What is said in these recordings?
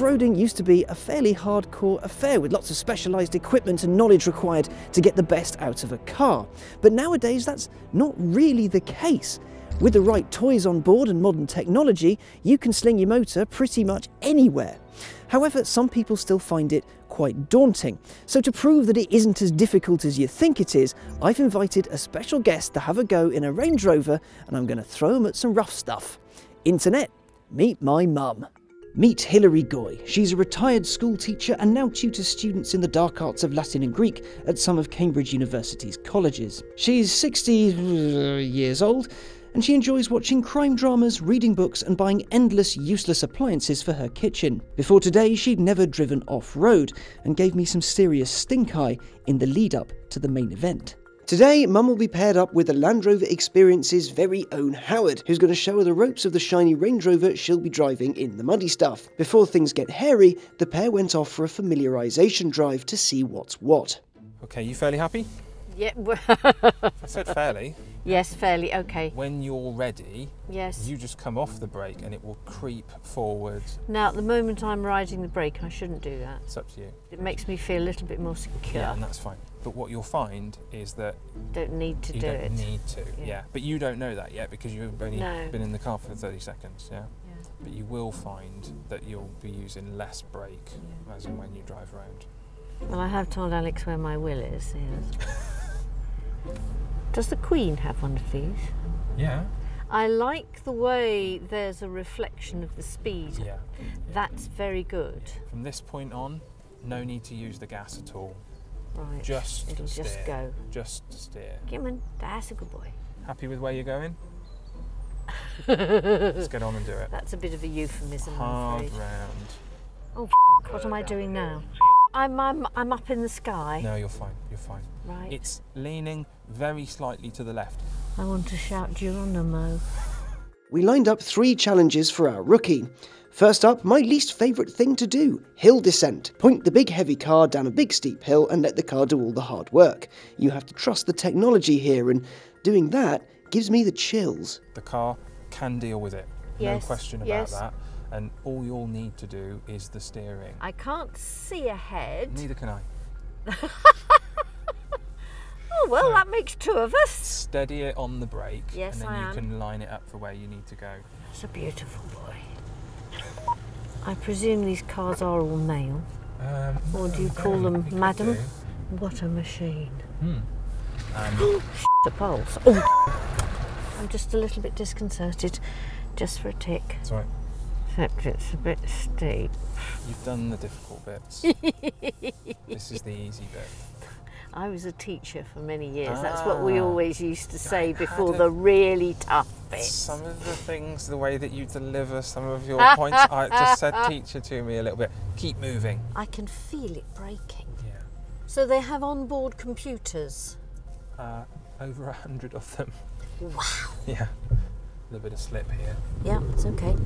Off-roading used to be a fairly hardcore affair with lots of specialised equipment and knowledge required to get the best out of a car. But nowadays that's not really the case. With the right toys on board and modern technology, you can sling your motor pretty much anywhere. However, some people still find it quite daunting. So to prove that it isn't as difficult as you think it is, I've invited a special guest to have a go in a Range Rover, and I'm going to throw him at some rough stuff. Internet, meet my mum. Meet Hilary Goy. She's a retired school teacher and now tutors students in the dark arts of Latin and Greek at some of Cambridge University's colleges. She's 60 years old, and she enjoys watching crime dramas, reading books and buying endless useless appliances for her kitchen. Before today, she'd never driven off-road and gave me some serious stink eye in the lead up to the main event. Today, Mum will be paired up with the Land Rover Experience's very own Howard, who's going to show her the ropes of the shiny Range Rover she'll be driving in the muddy stuff. Before things get hairy, the pair went off for a familiarisation drive to see what's what. Okay, you fairly happy? Yeah. I said fairly. Yes, fairly, okay. When you're ready, yes, you just come off the brake and it will creep forward. Now, at the moment I'm riding the brake, I shouldn't do that. It's up to you. It makes me feel a little bit more secure. Yeah, and that's fine. But what you'll find is that don't need to you do don't it. need to, yeah. But you don't know that yet because you've only been in the car for 30 seconds, yeah? But you will find that you'll be using less brake as and when you drive around. Well, I have told Alex where my wheel is, yes. Does the Queen have one of these? Yeah. I like the way there's a reflection of the speed. Yeah. That's very good. From this point on, no need to use the gas at all. Right. Just It'll steer. just go. Just steer. Come on, that's a good boy. Happy with where you're going? Let's get on and do it. That's a bit of a euphemism, I'm Hard afraid. round. Oh, what am I doing now? I'm up in the sky. No, you're fine. You're fine. Right. It's leaning very slightly to the left. I want to shout Geronimo. We lined up 3 challenges for our rookie. First up, my least favourite thing to do, hill descent. Point the big heavy car down a big steep hill and let the car do all the hard work. You have to trust the technology here, and doing that gives me the chills. The car can deal with it. Yes, no question about that. And all you'll need to do is the steering. I can't see ahead. Neither can I. Oh, well, that makes 2 of us. Steady it on the brake, Yes, and then I you am. can line it up for where you need to go. That's a beautiful boy. I presume these cars are all male. Or do you call them madam? What a machine. The pulse. Oh. I'm just a little bit disconcerted, just for a tick. That's right. Except it's a bit steep. You've done the difficult bits. This is the easy bit. I was a teacher for many years. That's what we always used to say before a- the really tough bits. Some of the things, the way that you deliver some of your points, I just said teacher to me a little bit. Keep moving. I can feel it breaking. Yeah. So they have onboard computers. Over 100 of them. Wow. Yeah. A little bit of slip here. Yeah, it's okay.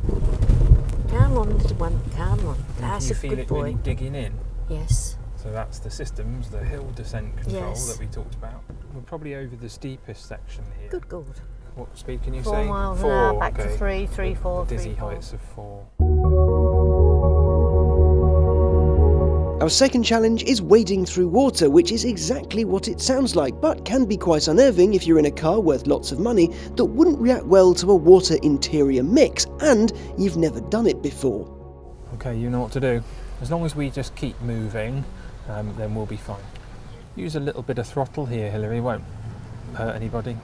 Come on, little one. Come on. That's Can a you feel good it boy. really digging in? Yes. So that's the systems, the hill descent control Yes. that we talked about. We're probably over the steepest section here. Good God. What speed can you 4 say? miles 4, an hour, back okay. to 3, 3, 4, 3, Dizzy 4. heights of 4. Our second challenge is wading through water, which is exactly what it sounds like, but can be quite unnerving if you're in a car worth lots of money that wouldn't react well to a water interior mix, and you've never done it before. Okay, you know what to do. As long as we just keep moving, then we'll be fine. Use a little bit of throttle here, Hilary, won't hurt anybody.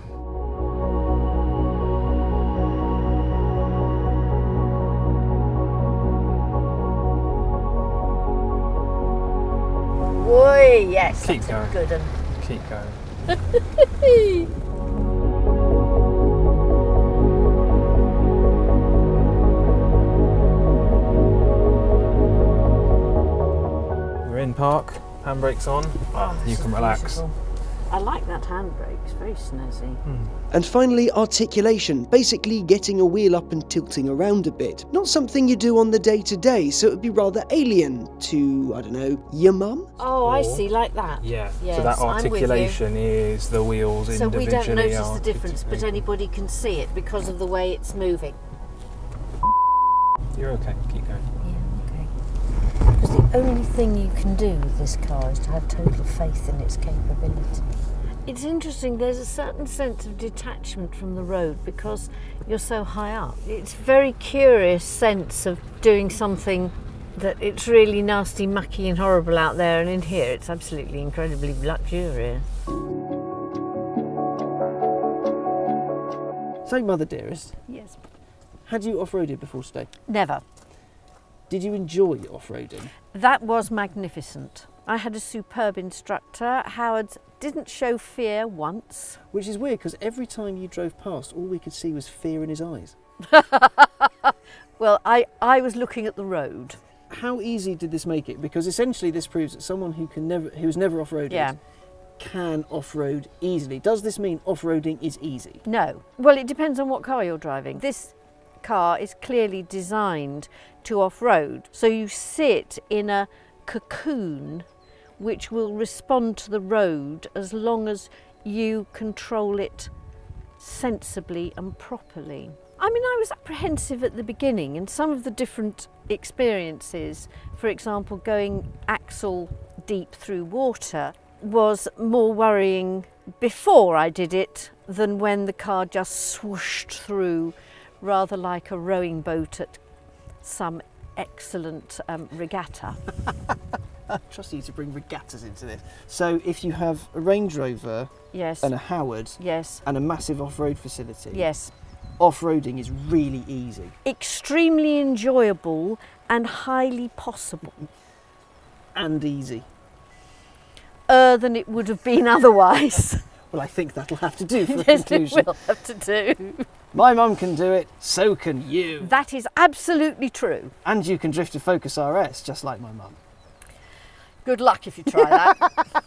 Boy, yes. Keep that's going. A good one. Keep going. We're in park, handbrake's on, you can relax. Beautiful. I like that handbrake, it's very snazzy. And finally, articulation, basically getting a wheel up and tilting around a bit. Not something you do on the day-to-day, so it would be rather alien to, I don't know, your mum? Oh, I see, like that. Yeah, Yes, so that I'm with you. articulation is the wheels So individually we don't notice the difference, but articulated. anybody can see it because of the way it's moving. You're okay, keep going. Yeah, okay. only thing you can do with this car is to have total faith in its capability. It's interesting, there's a certain sense of detachment from the road because you're so high up. It's a very curious sense of doing something that it's really nasty, mucky and horrible out there, and in here it's absolutely incredibly luxurious. So, Mother dearest. Yes. Had you off-roaded before today? Never. Did you enjoy off-roading? That was magnificent. I had a superb instructor. Howard didn't show fear once. Which is weird, because every time you drove past, all we could see was fear in his eyes. Well, I was looking at the road. How easy did this make it? Because essentially this proves that someone who's never off-roaded can off-road easily. Does this mean off-roading is easy? No. Well, it depends on what car you're driving. This car is clearly designed to off-road. So you sit in a cocoon which will respond to the road as long as you control it sensibly and properly. I mean, I was apprehensive at the beginning, and some of the different experiences, for example, going axle deep through water, was more worrying before I did it than when the car just swooshed through, rather like a rowing boat at some excellent regatta. I trust you to bring regattas into this. So if you have a Range Rover Yes. and a Howard Yes. and a massive off-road facility, Yes. off-roading is really easy. Extremely enjoyable and highly possible. And easy. Than it would have been otherwise. Well, I think that'll have to do for a Yes, conclusion. it will have to do. My mum can do it, so can you. That is absolutely true. And you can drift a Focus RS just like my mum. Good luck if you try that.